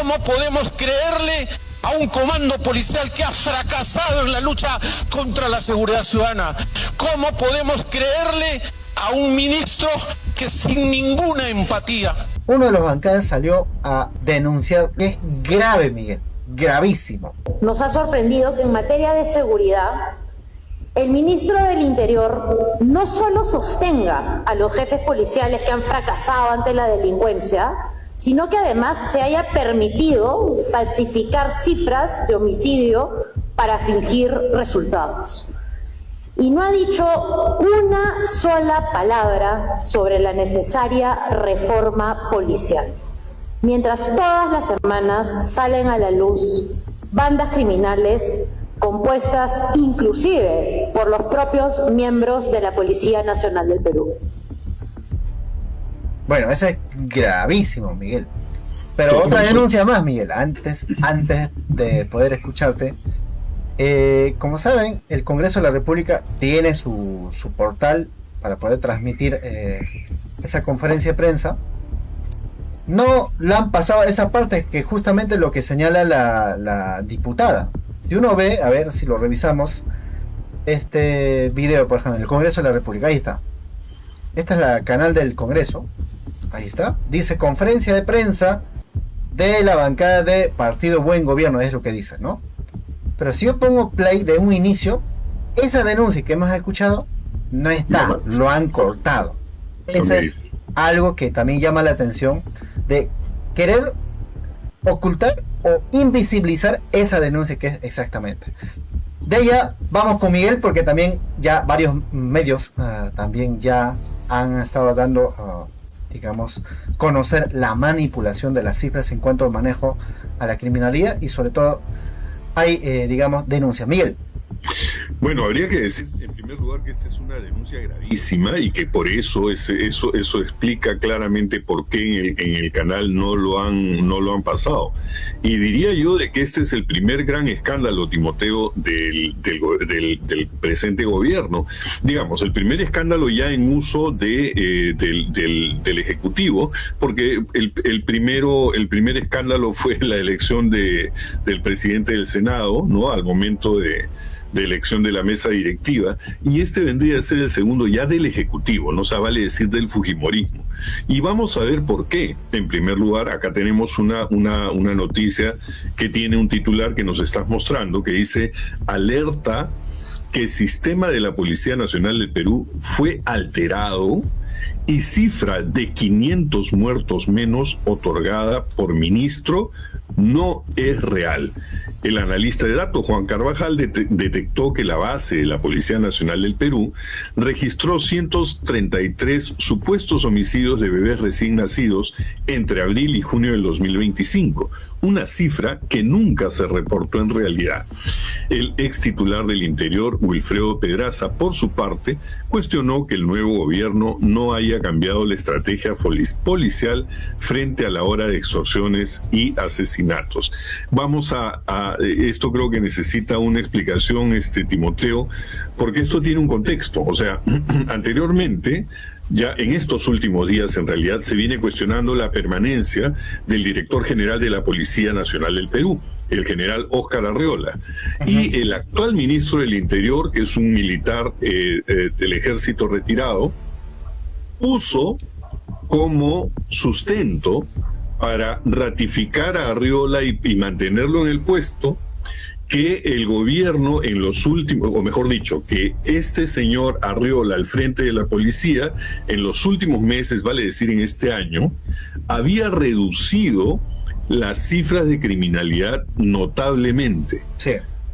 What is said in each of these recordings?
¿Cómo podemos creerle a un comando policial que ha fracasado en la lucha contra la seguridad ciudadana? ¿Cómo podemos creerle a un ministro que sin ninguna empatía? Uno de los bancadas salió a denunciar que es grave, Miguel, gravísimo. Nos ha sorprendido que en materia de seguridad el ministro del Interior no solo sostenga a los jefes policiales que han fracasado ante la delincuencia, sino que además se haya permitido falsificar cifras de homicidio para fingir resultados. Y no ha dicho una sola palabra sobre la necesaria reforma policial. Mientras todas las semanas salen a la luz bandas criminales compuestas inclusive por los propios miembros de la Policía Nacional del Perú. Bueno, eso es gravísimo, Miguel. Pero otra denuncia más, Miguel, antes de poder escucharte. Como saben, el Congreso de la República tiene su portal para poder transmitir esa conferencia de prensa. No la han pasado esa parte, que justamente lo que señala la diputada. Si uno ve, a ver si lo revisamos, este video, por ejemplo, el Congreso de la República, ahí está. Esta es la canal del Congreso, ahí está. Dice conferencia de prensa de la bancada de Partido Buen Gobierno, es lo que dice, ¿no? Pero si yo pongo play de un inicio, esa denuncia que hemos escuchado no está, lo han cortado. Eso es algo que también llama la atención, de querer ocultar o invisibilizar esa denuncia que es exactamente. De ella vamos con Miguel, porque también ya varios medios también ya han estado dando, digamos, conocer la manipulación de las cifras en cuanto al manejo a la criminalidad, y sobre todo hay, digamos, denuncias. Miguel. Bueno, habría que decir en primer lugar que esta es una denuncia gravísima y que por eso eso explica claramente por qué en el canal no lo han pasado. Y diría yo de que este es el primer gran escándalo, Timoteo, del presente gobierno. Digamos, el primer escándalo ya en uso del Ejecutivo, porque el primer escándalo fue la elección del presidente del Senado, ¿no? Al momento de elección de la mesa directiva, y este vendría a ser el segundo ya del Ejecutivo, no se vale decir del fujimorismo. Y vamos a ver por qué. En primer lugar, acá tenemos una noticia que tiene un titular que nos estás mostrando, que dice: alerta que el sistema de la Policía Nacional del Perú fue alterado y cifra de 500 muertos menos otorgada por ministro no es real. El analista de datos Juan Carvajal detectó que la base de la Policía Nacional del Perú registró 133 supuestos homicidios de bebés recién nacidos entre abril y junio del 2025, una cifra que nunca se reportó en realidad. El ex titular del Interior, Wilfredo Pedraza, por su parte, cuestionó que el nuevo gobierno no haya cambiado la estrategia policial frente a la hora de extorsiones y asesinatos. Vamos esto creo que necesita una explicación, Timoteo, porque esto tiene un contexto. O sea, anteriormente, ya en estos últimos días, en realidad, se viene cuestionando la permanencia del director general de la Policía Nacional del Perú, el general Óscar Arriola, y el actual ministro del Interior, que es un militar del ejército retirado, puso como sustento para ratificar a Arriola y mantenerlo en el puesto, que el gobierno en los últimos, o mejor dicho, que este señor Arriola al frente de la policía, en los últimos meses, vale decir en este año, había reducido las cifras de criminalidad notablemente. Sí.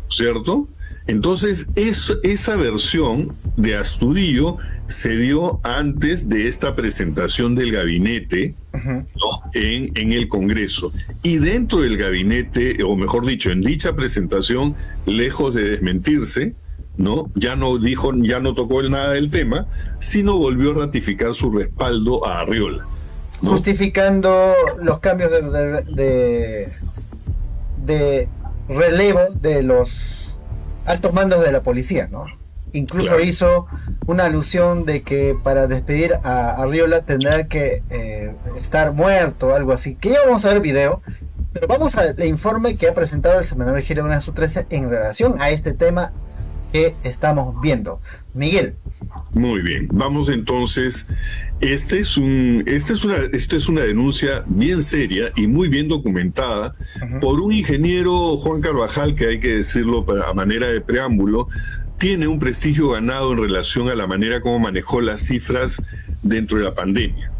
¿Cierto? Entonces, esa versión de Astudillo se dio antes de esta presentación del gabinete, ¿no? en el Congreso. Y dentro del gabinete, o mejor dicho, en dicha presentación, lejos de desmentirse, ¿no? Ya no tocó nada del tema, sino volvió a ratificar su respaldo a Arriola, ¿no? Justificando los cambios de relevo de los altos mandos de la policía, ¿no? Incluso claro, hizo una alusión de que para despedir a Arriola tendrá que estar muerto, algo así. Que ya vamos a ver el video. Pero vamos al informe que ha presentado el semanario Girona Sub 13 en relación a este tema que estamos viendo. Miguel. Muy bien, vamos entonces. Esta es una denuncia bien seria y muy bien documentada por un ingeniero, Juan Carvajal, que hay que decirlo a manera de preámbulo, tiene un prestigio ganado en relación a la manera como manejó las cifras dentro de la pandemia.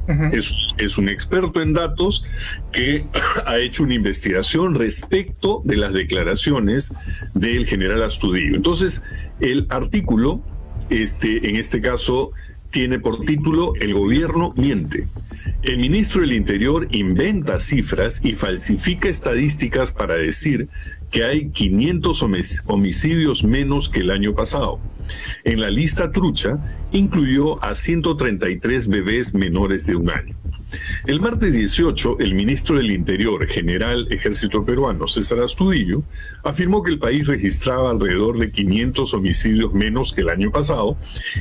Es un experto en datos que ha hecho una investigación respecto de las declaraciones del general Astudillo. Entonces, el artículo, en este caso, tiene por título "El gobierno miente". El ministro del Interior inventa cifras y falsifica estadísticas para decir que hay 500 homicidios menos que el año pasado. En la lista trucha incluyó a 133 bebés menores de 1 año. El martes 18, el ministro del Interior, general Ejército Peruano, César Astudillo, afirmó que el país registraba alrededor de 500 homicidios menos que el año pasado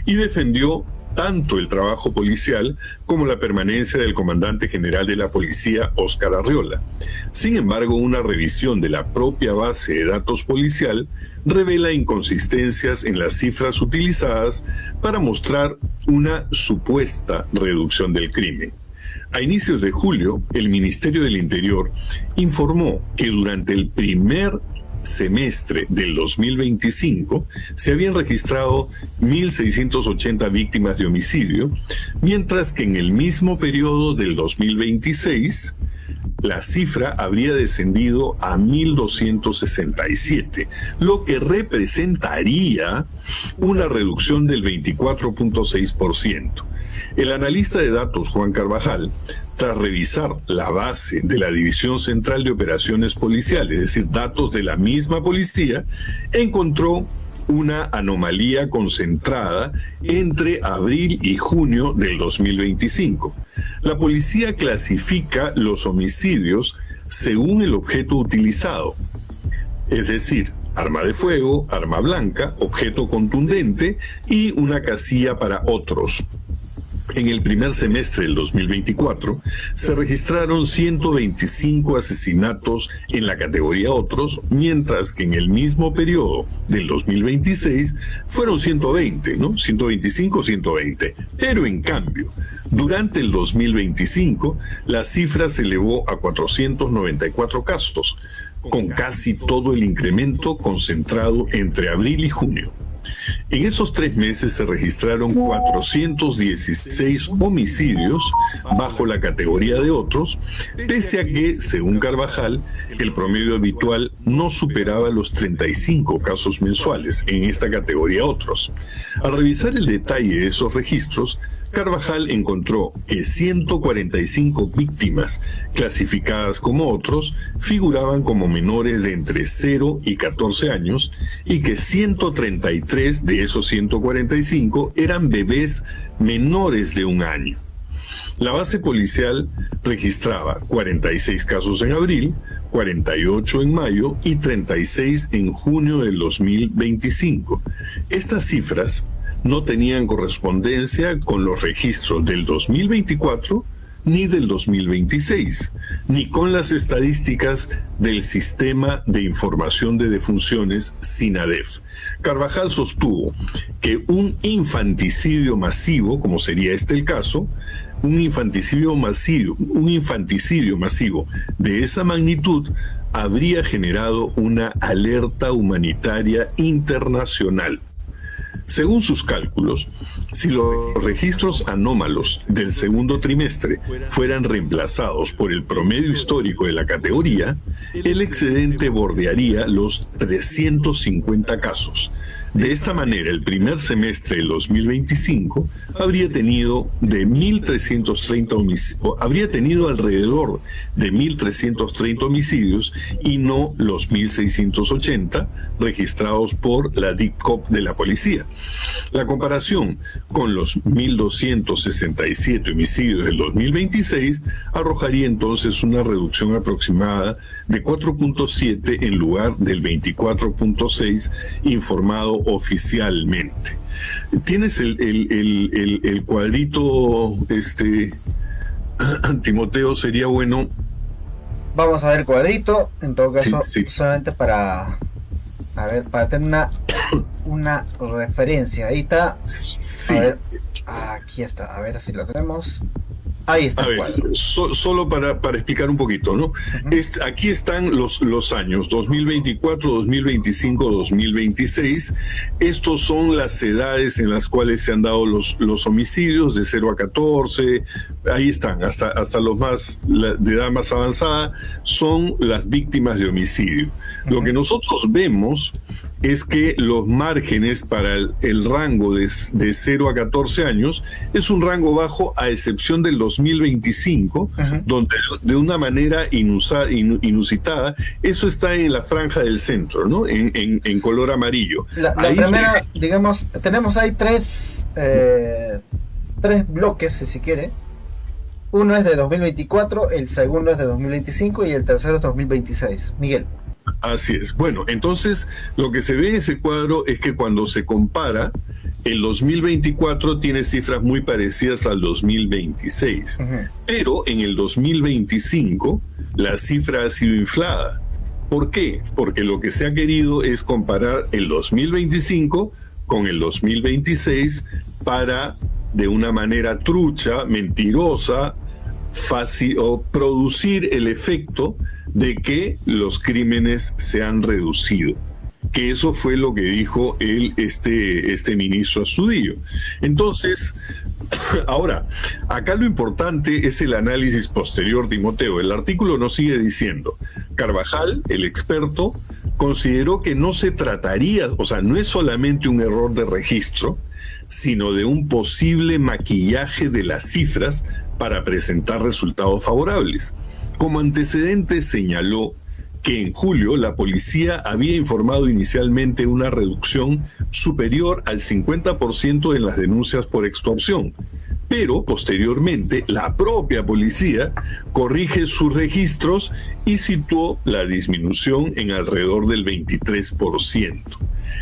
y defendió tanto el trabajo policial como la permanencia del comandante general de la policía, Óscar Arriola. Sin embargo, una revisión de la propia base de datos policial revela inconsistencias en las cifras utilizadas para mostrar una supuesta reducción del crimen. A inicios de julio, el Ministerio del Interior informó que durante el primer semestre del 2025 se habían registrado 1.680 víctimas de homicidio, mientras que en el mismo periodo del 2026 la cifra habría descendido a 1.267, lo que representaría una reducción del 24.6%. El analista de datos Juan Carvajal, tras revisar la base de la División Central de Operaciones Policiales, es decir, datos de la misma policía, encontró una anomalía concentrada entre abril y junio del 2025. La policía clasifica los homicidios según el objeto utilizado, es decir, arma de fuego, arma blanca, objeto contundente y una casilla para otros. En el primer semestre del 2024 se registraron 125 asesinatos en la categoría otros, mientras que en el mismo periodo del 2026 fueron 120, ¿no? 125, 120. Pero en cambio, durante el 2025 la cifra se elevó a 494 casos, con casi todo el incremento concentrado entre abril y junio. En esos 3 meses se registraron 416 homicidios bajo la categoría de otros, pese a que, según Carvajal, el promedio habitual no superaba los 35 casos mensuales en esta categoría otros. Al revisar el detalle de esos registros, Carvajal encontró que 145 víctimas clasificadas como otros figuraban como menores de entre 0 y 14 años y que 133 de esos 145 eran bebés menores de 1 año. La base policial registraba 46 casos en abril, 48 en mayo y 36 en junio del 2025. Estas cifras no tenían correspondencia con los registros del 2024 ni del 2026, ni con las estadísticas del Sistema de Información de Defunciones SINADEF. Carvajal sostuvo que un infanticidio masivo, como sería este el caso, un infanticidio masivo de esa magnitud habría generado una alerta humanitaria internacional. Según sus cálculos, si los registros anómalos del segundo trimestre fueran reemplazados por el promedio histórico de la categoría, el excedente bordearía los 350 casos. De esta manera, el primer semestre del 2025 habría tenido alrededor de 1.330 homicidios y no los 1.680 registrados por la DICOP de la policía. La comparación con los 1.267 homicidios del 2026 arrojaría entonces una reducción aproximada de 4.7 en lugar del 24.6 informado oficialmente. Tienes el cuadrito, Timoteo, sería bueno vamos a ver el cuadrito, en todo caso, Sí. solamente para tener una referencia. Ahí está. Sí. A ver, aquí está, a ver si lo tenemos. Ahí está A el ver, cuadro. solo para explicar un poquito, ¿no? Aquí están los años 2024, 2025, 2026. Estos son las edades en las cuales se han dado los homicidios de 0 a 14. Ahí están, hasta los más de edad más avanzada son las víctimas de homicidio. Lo que nosotros vemos es que los márgenes para el rango de 0 a 14 años es un rango bajo, a excepción del 2025, donde de una manera inusitada, eso está en la franja del centro, ¿no? En color amarillo. La primera, digamos, tenemos ahí tres bloques, si se quiere. Uno es de 2024, el segundo es de 2025 y el tercero es 2026. Miguel. Así es. Bueno, entonces lo que se ve en ese cuadro es que cuando se compara, el 2024 tiene cifras muy parecidas al 2026, pero en el 2025 la cifra ha sido inflada. ¿Por qué? Porque lo que se ha querido es comparar el 2025 con el 2026 para, de una manera trucha, mentirosa, fácil, o producir el efecto de que los crímenes se han reducido. Que eso fue lo que dijo este ministro Astudillo. Entonces, ahora, acá lo importante es el análisis posterior, Timoteo. El artículo nos sigue diciendo: Carvajal, el experto, consideró que no se trataría, o sea, no es solamente un error de registro, sino de un posible maquillaje de las cifras para presentar resultados favorables. Como antecedente señaló que en julio la policía había informado inicialmente una reducción superior al 50% en las denuncias por extorsión, pero posteriormente la propia policía corrige sus registros y situó la disminución en alrededor del 23%.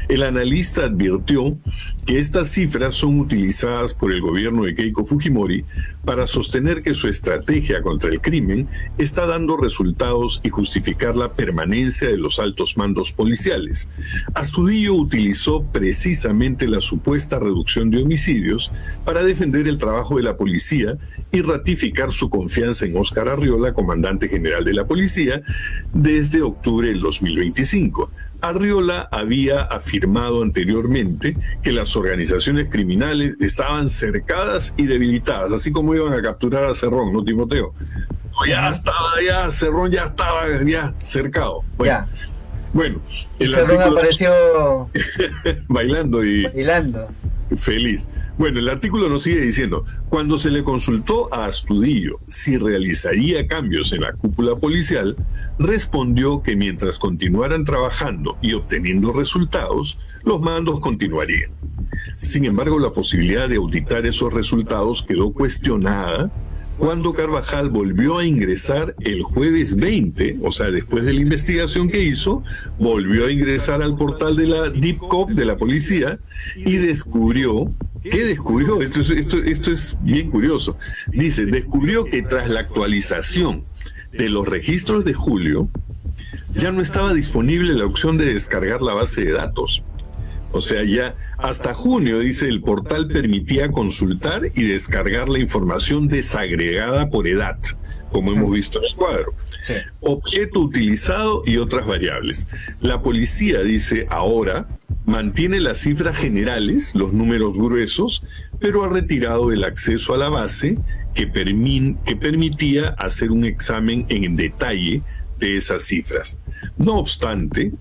El analista advirtió que estas cifras son utilizadas por el gobierno de Keiko Fujimori para sostener que su estrategia contra el crimen está dando resultados y justificar la permanencia de los altos mandos policiales. Astudillo utilizó precisamente la supuesta reducción de homicidios para defender el trabajo de la policía y ratificar su confianza en Óscar Arriola, comandante general de la policía, desde octubre del 2025. Arriola había afirmado anteriormente que las organizaciones criminales estaban cercadas y debilitadas, así como iban a capturar a Cerrón, ¿no, Timoteo? Cerrón ya estaba cercado. Bueno, el Cerrón apareció bailando y feliz. Bueno, el artículo nos sigue diciendo: cuando se le consultó a Astudillo si realizaría cambios en la cúpula policial, respondió que mientras continuaran trabajando y obteniendo resultados, los mandos continuarían. Sin embargo, la posibilidad de auditar esos resultados quedó cuestionada cuando Carvajal volvió a ingresar el jueves 20, o sea, después de la investigación que hizo, volvió a ingresar al portal de la DIPCOP de la policía y descubrió. ¿Qué descubrió? Esto es bien curioso. Dice, descubrió que tras la actualización de los registros de julio, ya no estaba disponible la opción de descargar la base de datos. O sea, ya hasta junio, dice, el portal permitía consultar y descargar la información desagregada por edad, como hemos visto en el cuadro. Sí. Objeto utilizado y otras variables. La policía, dice, ahora mantiene las cifras generales, los números gruesos, pero ha retirado el acceso a la base que permitía hacer un examen en detalle de esas cifras. No obstante,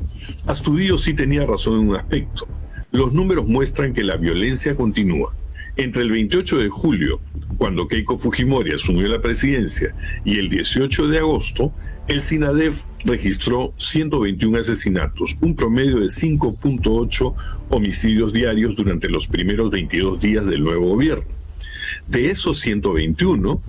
Astudillo sí tenía razón en un aspecto. Los números muestran que la violencia continúa. Entre el 28 de julio, cuando Keiko Fujimori asumió la presidencia, y el 18 de agosto, el SINADEF registró 121 asesinatos, un promedio de 5.8 homicidios diarios durante los primeros 22 días del nuevo gobierno. De esos 121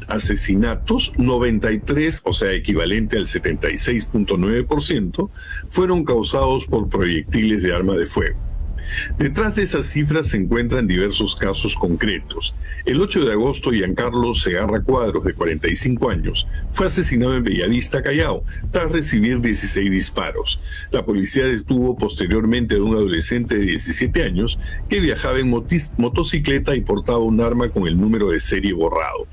asesinatos, 93, o sea, equivalente al 76.9%, fueron causados por proyectiles de arma de fuego. Detrás de esas cifras se encuentran diversos casos concretos. El 8 de agosto, Giancarlo Segarra Cuadros, de 45 años, fue asesinado en Bellavista, Callao, tras recibir 16 disparos. La policía detuvo posteriormente a un adolescente de 17 años que viajaba en motocicleta y portaba un arma con el número de serie borrado.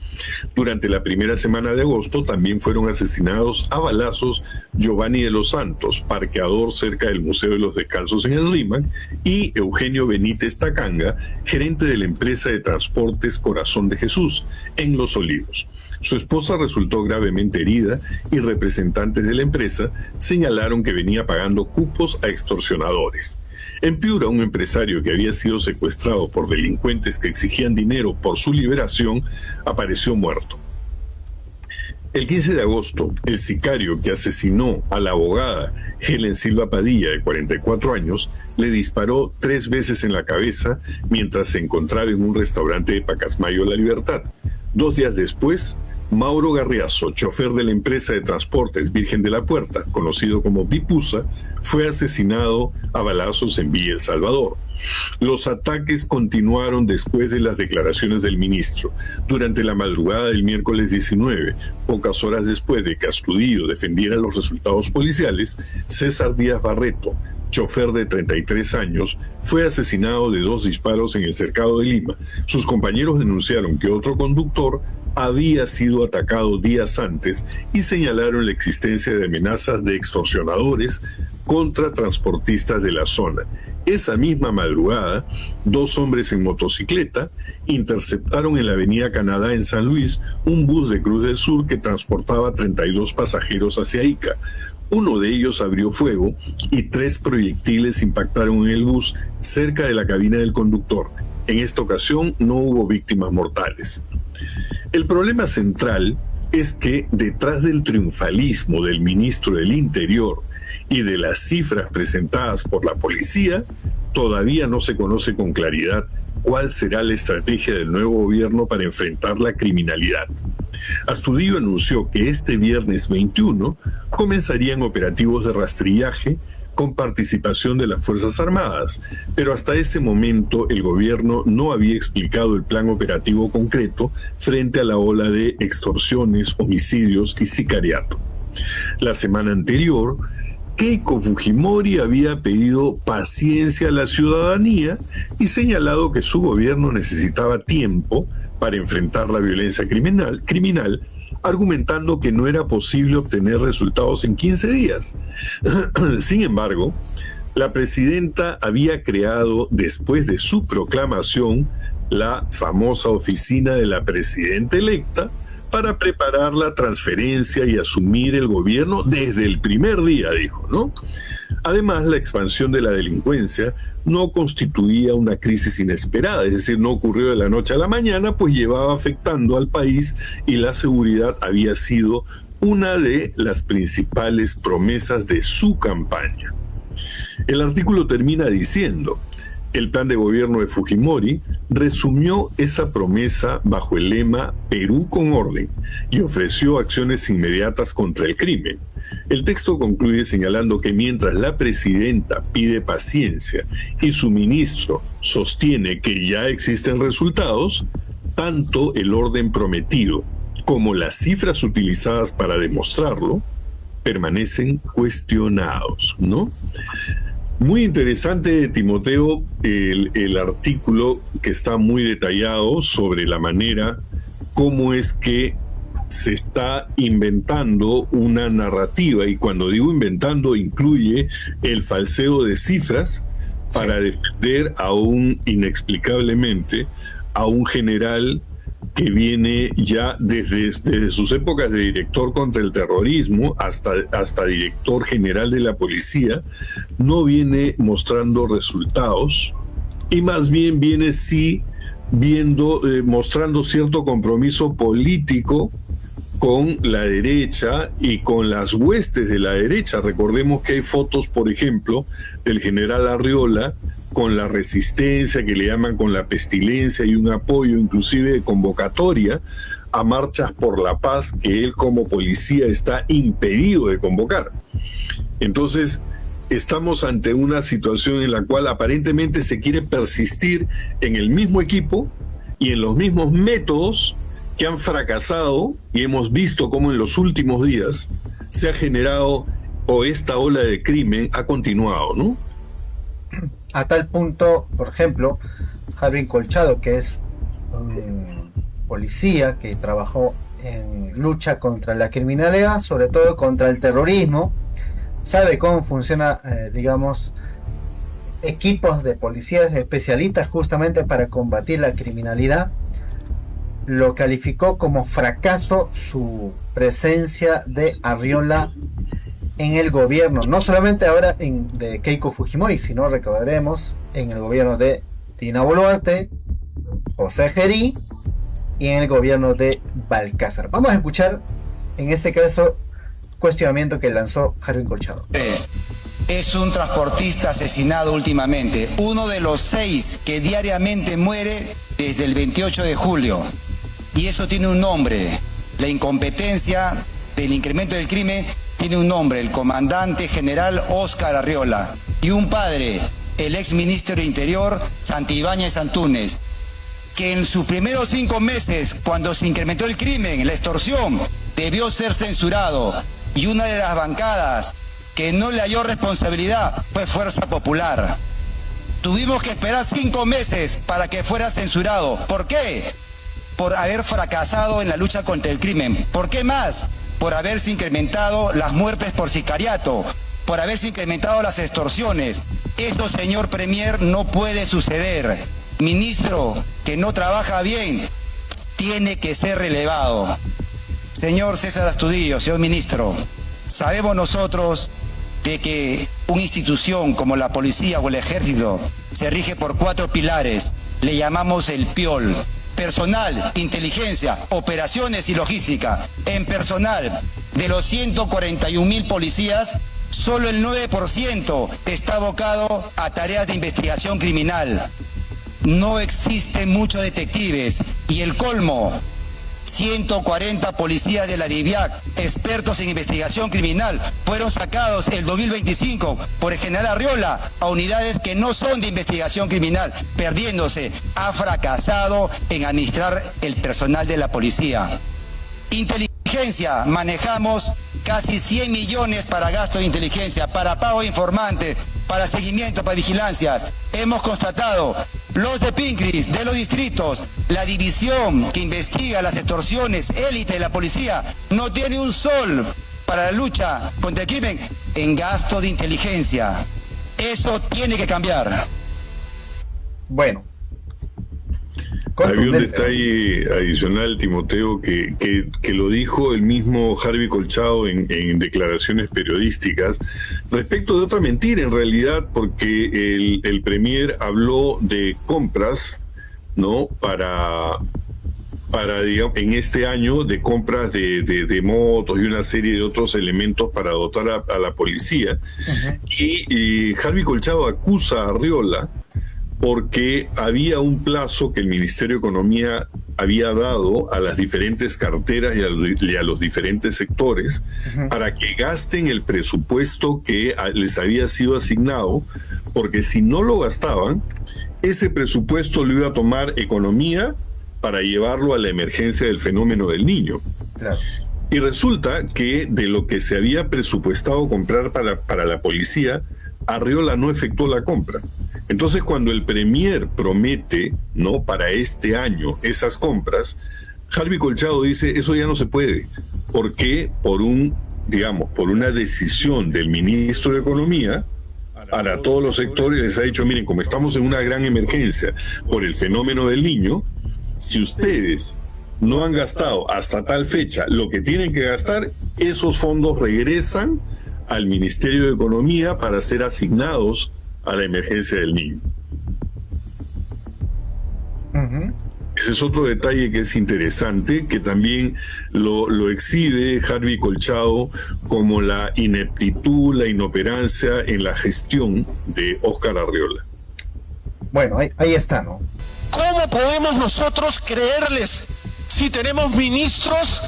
Durante la primera semana de agosto también fueron asesinados a balazos Giovanni de los Santos, parqueador cerca del Museo de los Descalzos en el Rímac, y Eugenio Benítez Tacanga, gerente de la empresa de transportes Corazón de Jesús, en Los Olivos. Su esposa resultó gravemente herida y representantes de la empresa señalaron que venía pagando cupos a extorsionadores. En Piura, un empresario que había sido secuestrado por delincuentes que exigían dinero por su liberación apareció muerto. El 15 de agosto, el sicario que asesinó a la abogada Helen Silva Padilla, de 44 años, le disparó 3 veces en la cabeza mientras se encontraba en un restaurante de Pacasmayo La Libertad. 2 días después, Mauro Garriazo, chofer de la empresa de transportes Virgen de la Puerta, conocido como Pipusa, fue asesinado a balazos en Villa El Salvador. Los ataques continuaron después de las declaraciones del ministro. Durante la madrugada del miércoles 19, pocas horas después de que Astudillo defendiera los resultados policiales, César Díaz Barreto, chofer de 33 años, fue asesinado de 2 disparos en el cercado de Lima. Sus compañeros denunciaron que otro conductor había sido atacado días antes y señalaron la existencia de amenazas de extorsionadores contra transportistas de la zona. Esa misma madrugada, 2 hombres en motocicleta interceptaron en la avenida Canadá en San Luis un bus de Cruz del Sur que transportaba 32 pasajeros hacia Ica. Uno de ellos abrió fuego y 3 proyectiles impactaron en el bus cerca de la cabina del conductor. En esta ocasión no hubo víctimas mortales. El problema central es que detrás del triunfalismo del ministro del Interior y de las cifras presentadas por la policía, todavía no se conoce con claridad cuál será la estrategia del nuevo gobierno para enfrentar la criminalidad. Astudillo anunció que este viernes 21 comenzarían operativos de rastrillaje con participación de las Fuerzas Armadas, pero hasta ese momento el gobierno no había explicado el plan operativo concreto frente a la ola de extorsiones, homicidios y sicariato. La semana anterior, Keiko Fujimori había pedido paciencia a la ciudadanía y señalado que su gobierno necesitaba tiempo para enfrentar la violencia criminal, argumentando que no era posible obtener resultados en 15 días. Sin embargo, la presidenta había creado, después de su proclamación, la famosa oficina de la presidenta electa para preparar la transferencia y asumir el gobierno desde el primer día, dijo, ¿no? Además, la expansión de la delincuencia no constituía una crisis inesperada, es decir, no ocurrió de la noche a la mañana, pues llevaba afectando al país y la seguridad había sido una de las principales promesas de su campaña. El artículo termina diciendo: el plan de gobierno de Fujimori resumió esa promesa bajo el lema Perú con orden y ofreció acciones inmediatas contra el crimen. El texto concluye señalando que mientras la presidenta pide paciencia y su ministro sostiene que ya existen resultados, tanto el orden prometido como las cifras utilizadas para demostrarlo permanecen cuestionados, ¿no? Muy interesante, Timoteo, el artículo, que está muy detallado sobre la manera cómo es que se está inventando una narrativa, y cuando digo inventando incluye el falseo de cifras para defender inexplicablemente a un general que viene ya desde sus épocas de director contra el terrorismo hasta director general de la policía, no viene mostrando resultados y más bien viene mostrando cierto compromiso político con la derecha y con las huestes de la derecha. Recordemos que hay fotos, por ejemplo, del general Arriola con la resistencia, que le llaman con la pestilencia, y un apoyo inclusive de convocatoria a marchas por la paz que él como policía está impedido de convocar. Entonces, estamos ante una situación en la cual aparentemente se quiere persistir en el mismo equipo y en los mismos métodos que han fracasado, y hemos visto cómo en los últimos días se ha generado, o esta ola de crimen ha continuado, ¿no? A tal punto, por ejemplo, Harvey Colchado, que es un policía que trabajó en lucha contra la criminalidad, sobre todo contra el terrorismo, sabe cómo funciona, digamos, equipos de policías especialistas justamente para combatir la criminalidad. Lo calificó como fracaso su presencia de Arriola en el gobierno, no solamente ahora de Keiko Fujimori, sino recordaremos en el gobierno de Dina Boluarte, José Gerí y en el gobierno de Balcázar. Vamos a escuchar en este caso cuestionamiento que lanzó Harvey Colchado. Es un transportista asesinado últimamente, uno de los 6 que diariamente muere desde el 28 de julio. Y eso tiene un nombre. La incompetencia del incremento del crimen tiene un nombre, el comandante general Óscar Arriola. Y un padre, el ex ministro de Interior, Santibáñez Antúnez, que en sus primeros 5 meses, cuando se incrementó el crimen, la extorsión, debió ser censurado. Y una de las bancadas que no le halló responsabilidad fue Fuerza Popular. Tuvimos que esperar 5 meses para que fuera censurado. ¿Por qué? Por haber fracasado en la lucha contra el crimen. ¿Por qué más? Por haberse incrementado las muertes por sicariato, por haberse incrementado las extorsiones. Eso, señor Premier, no puede suceder. Ministro que no trabaja bien tiene que ser relevado. Señor César Astudillo, señor ministro, sabemos nosotros de que una institución como la policía o el ejército se rige por 4 pilares. Le llamamos el PIOL. Personal, inteligencia, operaciones y logística. En personal, de los 141.000 policías, solo el 9% está abocado a tareas de investigación criminal. No existen muchos detectives y el colmo, 140 policías de la DIVIAC, expertos en investigación criminal, fueron sacados el 2025 por el general Arriola a unidades que no son de investigación criminal, perdiéndose. Ha fracasado en administrar el personal de la policía. Inteligencia, manejamos casi 100 millones para gasto de inteligencia, para pago de informantes, para seguimiento, para vigilancias. Hemos constatado los de Pincris, de los distritos, la división que investiga las extorsiones, élite de la policía, no tiene un sol para la lucha contra el crimen en gasto de inteligencia. Eso tiene que cambiar. Bueno. Había un detalle adicional, Timoteo, que lo dijo el mismo Harvey Colchado en declaraciones periodísticas respecto de otra mentira, en realidad, porque el Premier habló de compras, ¿no? Para digamos, en este año, de compras de motos y una serie de otros elementos para dotar a la policía. Uh-huh. Y Harvey Colchado acusa a Arriola porque había un plazo que el Ministerio de Economía había dado a las diferentes carteras y a los diferentes sectores uh-huh. para que gasten el presupuesto que les había sido asignado, porque si no lo gastaban, ese presupuesto lo iba a tomar Economía para llevarlo a la emergencia del fenómeno del Niño. Claro. Y resulta que de lo que se había presupuestado comprar para la policía, Arriola no efectuó la compra. Entonces, cuando el Premier promete, ¿no?, para este año esas compras, Harvey Colchado dice, eso ya no se puede, porque por una decisión del ministro de Economía, para todos los sectores les ha dicho, miren, como estamos en una gran emergencia por el fenómeno del Niño, si ustedes no han gastado hasta tal fecha lo que tienen que gastar, esos fondos regresan al Ministerio de Economía para ser asignados a la emergencia del Niño. Uh-huh. Ese es otro detalle que es interesante, que también lo exhibe Harvey Colchado como la ineptitud, la inoperancia en la gestión de Óscar Arriola. Bueno, ahí está, ¿no? ¿Cómo podemos nosotros creerles si tenemos ministros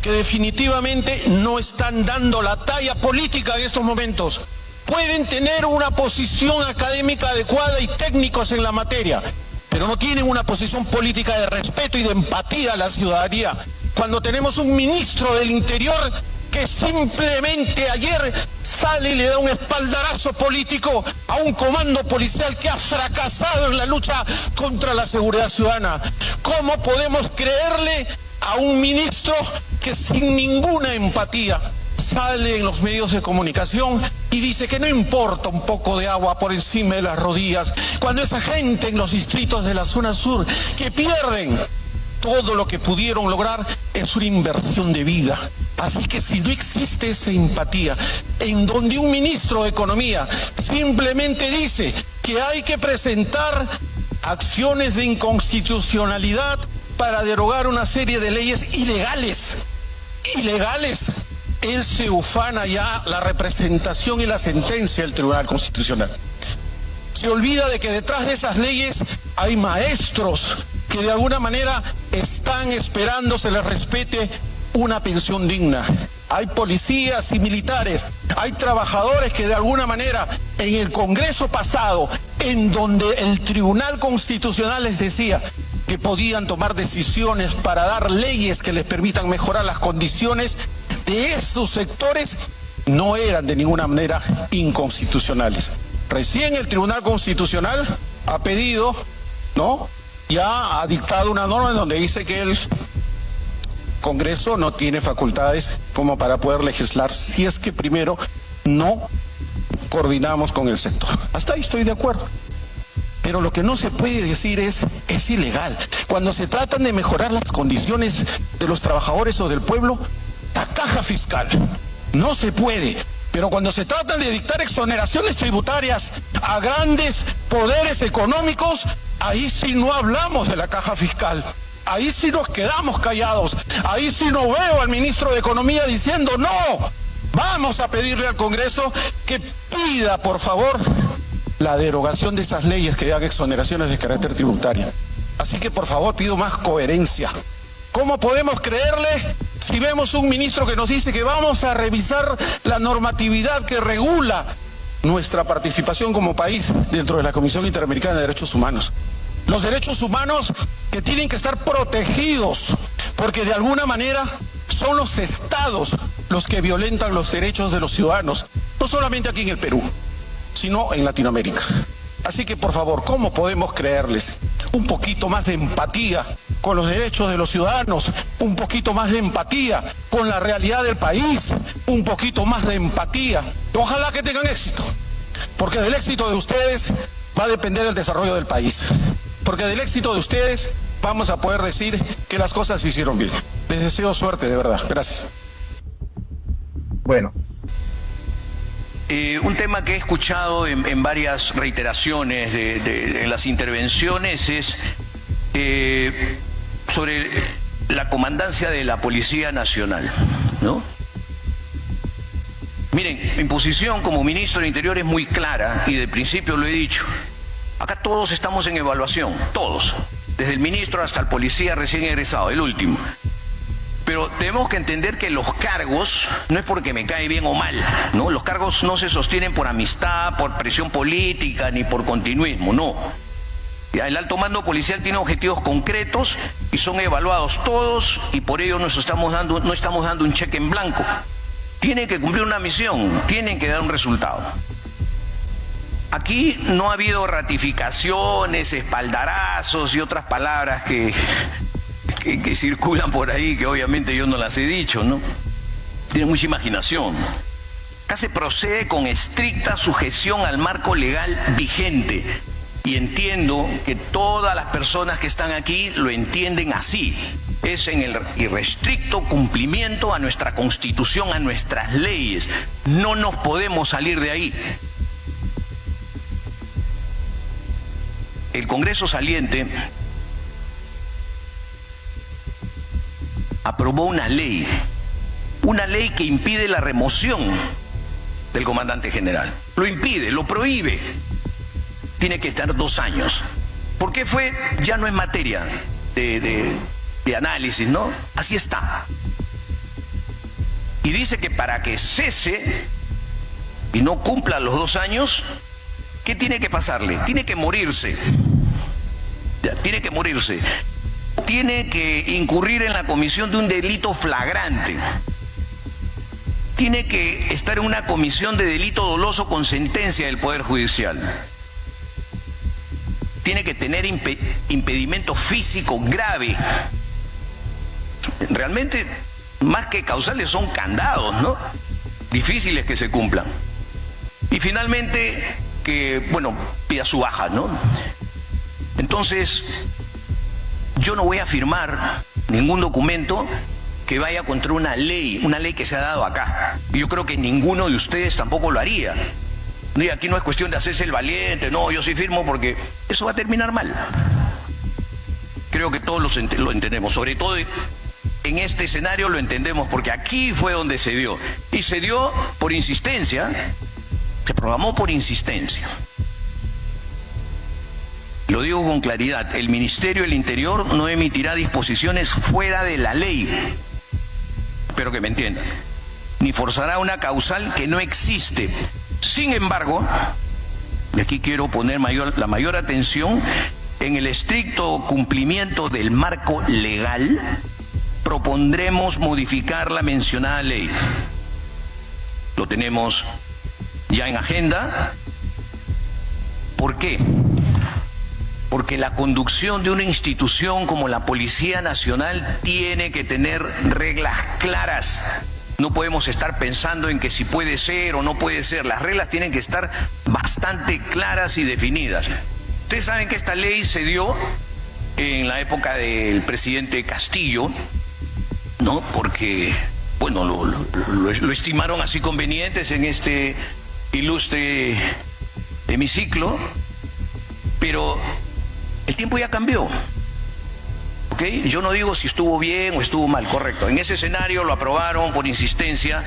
que definitivamente no están dando la talla política en estos momentos? pueden tener una posición académica adecuada y técnicos en la materia, pero no tienen una posición política de respeto y de empatía a la ciudadanía. Cuando tenemos un ministro del Interior que simplemente ayer sale y le da un espaldarazo político a un comando policial que ha fracasado en la lucha contra la seguridad ciudadana. ¿Cómo podemos creerle a un ministro que sin ninguna empatía sale en los medios de comunicación y dice que no importa un poco de agua por encima de las rodillas, cuando esa gente en los distritos de la zona sur que pierden todo lo que pudieron lograr es una inversión de vida? Así que si no existe esa empatía, en donde un ministro de Economía simplemente dice que hay que presentar acciones de inconstitucionalidad para derogar una serie de leyes ilegales, él se ufana ya la representación y la sentencia del Tribunal Constitucional. Se olvida de que detrás de esas leyes hay maestros que de alguna manera están esperando se les respete una pensión digna. Hay policías y militares, hay trabajadores que de alguna manera en el Congreso pasado, en donde el Tribunal Constitucional les decía que podían tomar decisiones para dar leyes que les permitan mejorar las condiciones de esos sectores, no eran de ninguna manera inconstitucionales. Recién el Tribunal Constitucional ha pedido, ¿no? Ya ha dictado una norma en donde dice que el Congreso no tiene facultades como para poder legislar si es que primero no coordinamos con el sector. Hasta ahí estoy de acuerdo. Pero lo que no se puede decir es ilegal. Cuando se tratan de mejorar las condiciones de los trabajadores o del pueblo, la caja fiscal no se puede. Pero cuando se trata de dictar exoneraciones tributarias a grandes poderes económicos, ahí sí no hablamos de la caja fiscal. Ahí sí nos quedamos callados. Ahí sí no veo al ministro de Economía diciendo no. Vamos a pedirle al Congreso que pida, por favor, la derogación de esas leyes que dan exoneraciones de carácter tributario. Así que, por favor, pido más coherencia. ¿Cómo podemos creerle si vemos un ministro que nos dice que vamos a revisar la normatividad que regula nuestra participación como país dentro de la Comisión Interamericana de Derechos Humanos? Los derechos humanos que tienen que estar protegidos, porque de alguna manera son los estados los que violentan los derechos de los ciudadanos, no solamente aquí en el Perú, sino en Latinoamérica. Así que, por favor, ¿cómo podemos creerles un poquito más de empatía con los derechos de los ciudadanos, un poquito más de empatía con la realidad del país, un poquito más de empatía? Ojalá que tengan éxito, porque del éxito de ustedes va a depender el desarrollo del país, porque del éxito de ustedes vamos a poder decir que las cosas se hicieron bien. Les deseo suerte, de verdad. Gracias. Bueno. Un tema que he escuchado en varias reiteraciones en las intervenciones es sobre la comandancia de la Policía Nacional, ¿no? Miren, mi posición como ministro del Interior es muy clara y de principio lo he dicho. Acá todos estamos en evaluación, todos, desde el ministro hasta el policía recién egresado, el último. Pero tenemos que entender que los cargos no es porque me cae bien o mal, ¿no? Los cargos no se sostienen por amistad, por presión política, ni por continuismo, no. El alto mando policial tiene objetivos concretos y son evaluados todos y por ello no estamos dando un cheque en blanco. Tienen que cumplir una misión, tienen que dar un resultado. Aquí no ha habido ratificaciones, espaldarazos y otras palabras que circulan por ahí, que obviamente yo no las he dicho, ¿no? Tienen mucha imaginación. Acá se procede con estricta sujeción al marco legal vigente. Y entiendo que todas las personas que están aquí lo entienden así. Es en el irrestricto cumplimiento a nuestra Constitución, a nuestras leyes. No nos podemos salir de ahí. El Congreso saliente aprobó una ley que impide la remoción del comandante general. Lo impide, lo prohíbe. Tiene que estar 2 años. ¿Por qué fue? Ya no es materia de análisis, ¿no? Así está. Y dice que para que cese y no cumpla los 2 años, ¿qué tiene que pasarle? Tiene que morirse. Ya, tiene que morirse. Tiene que incurrir en la comisión de un delito flagrante. Tiene que estar en una comisión de delito doloso con sentencia del Poder Judicial. Tiene que tener impedimento físico grave. Realmente, más que causales, son candados, ¿no? Difíciles que se cumplan. Y finalmente, que, bueno, pida su baja, ¿no? Entonces, yo no voy a firmar ningún documento que vaya contra una ley que se ha dado acá. Y yo creo que ninguno de ustedes tampoco lo haría. Y aquí no es cuestión de hacerse el valiente, no, yo sí firmo porque eso va a terminar mal. Creo que todos lo entendemos, sobre todo en este escenario lo entendemos porque aquí fue donde se dio. Y se dio por insistencia, se programó por insistencia. Lo digo con claridad, el Ministerio del Interior no emitirá disposiciones fuera de la ley. Espero que me entiendan. Ni forzará una causal que no existe. Sin embargo, y aquí quiero poner la mayor atención, en el estricto cumplimiento del marco legal, propondremos modificar la mencionada ley. Lo tenemos ya en agenda. ¿Por qué? Porque la conducción de una institución como la Policía Nacional tiene que tener reglas claras. No podemos estar pensando en que si puede ser o no puede ser. Las reglas tienen que estar bastante claras y definidas. Ustedes saben que esta ley se dio en la época del presidente Castillo, ¿no? Porque, bueno, lo estimaron así convenientes en este ilustre hemiciclo, pero el tiempo ya cambió. ¿Ok? Yo no digo si estuvo bien o estuvo mal, correcto. En ese escenario lo aprobaron por insistencia,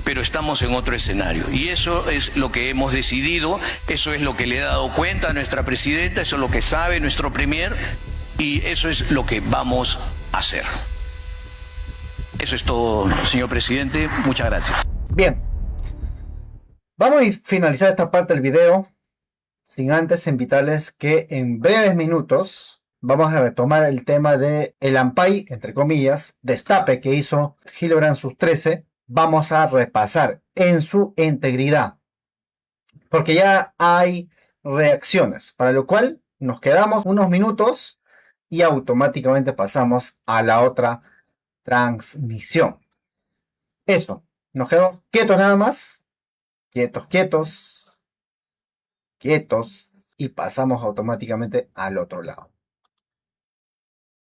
pero estamos en otro escenario. Y eso es lo que hemos decidido, eso es lo que le he dado cuenta a nuestra presidenta, eso es lo que sabe nuestro premier, y eso es lo que vamos a hacer. Eso es todo, señor presidente. Muchas gracias. Bien. Vamos a finalizar esta parte del video, sin antes invitarles que en breves minutos vamos a retomar el tema de el AMPAI, entre comillas, destape que hizo Hildebrand Sus 13. Vamos a repasar en su integridad, porque ya hay reacciones, para lo cual nos quedamos unos minutos y automáticamente pasamos a la otra transmisión. Eso, nos quedamos quietos nada más, quietos, y pasamos automáticamente al otro lado.